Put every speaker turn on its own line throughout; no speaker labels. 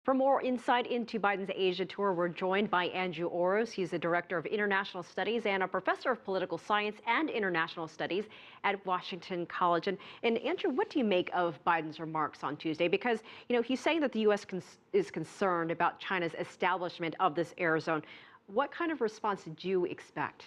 For more insight into Biden's Asia tour, we're joined by Andrew Oros. He's the Director of International Studies and a Professor of Political Science and International Studies at Washington College. And Andrew, what do you make of Biden's remarks on Tuesday? Because, he's saying that the U.S. is concerned about China's establishment of this air zone. What kind of response did you expect?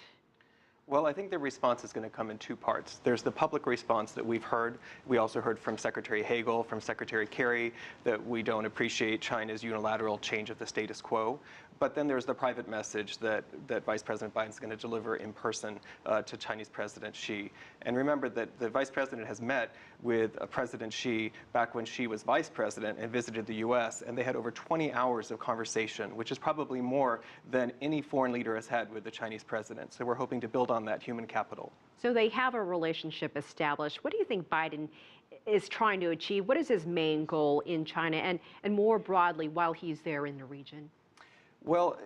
Well, I think the response is going to come in two parts. There's the public response that we've heard. We also heard from Secretary Hagel, from Secretary Kerry, that we don't appreciate China's unilateral change of the status quo. But then there's the private message that Vice President Biden is going to deliver in person to Chinese President Xi. And remember that the Vice President has met with President Xi back when Xi was Vice President and visited the U.S., and they had over 20 hours of conversation, which is probably more than any foreign leader has had with the Chinese President. So we're hoping to build on that human capital.
So they have a relationship established. What do you think Biden is trying to achieve? What is his main goal in China and more broadly while he's there in the region?
Well,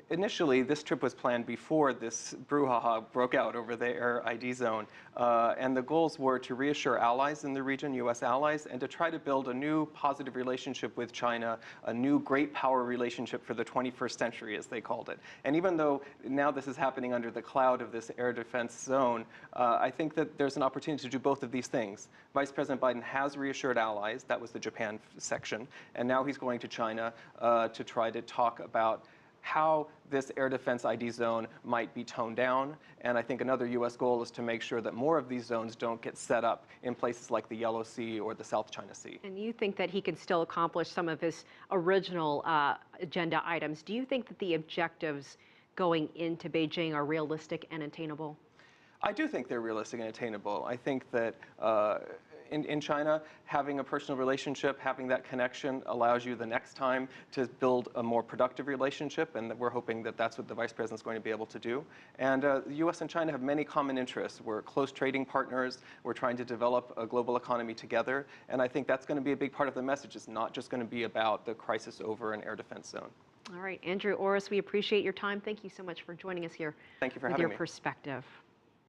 initially, this trip was planned before this brouhaha broke out over the Air ID zone. And the goals were to reassure allies in the region, U.S. allies, and to try to build a new positive relationship with China, a new great power relationship for the 21st century, as they called it. And even though now this is happening under the cloud of this air defense zone, I think that there's an opportunity to do both of these things. Vice President Biden has reassured allies. That was the Japan section. And now he's going to China to try to talk about how this air defense ID zone might be toned down. And I think another U.S. goal is to make sure that more of these zones don't get set up in places like the Yellow Sea or the South China Sea.
And you think that he can still accomplish some of his original agenda items. Do you think that the objectives going into Beijing are realistic and attainable?
I do think they're realistic and attainable. I think that in China, having a personal relationship, having that connection allows you the next time to build a more productive relationship, and we're hoping that that's what the Vice President's going to be able to do. And the U.S. and China have many common interests. We're close trading partners. We're trying to develop a global economy together, and I think that's going to be a big part of the message. It's not just going to be about the crisis over an air defense zone.
All right, Andrew Oros, we appreciate your time. Thank you so much for joining us here.
Thank you for
having me. With your perspective.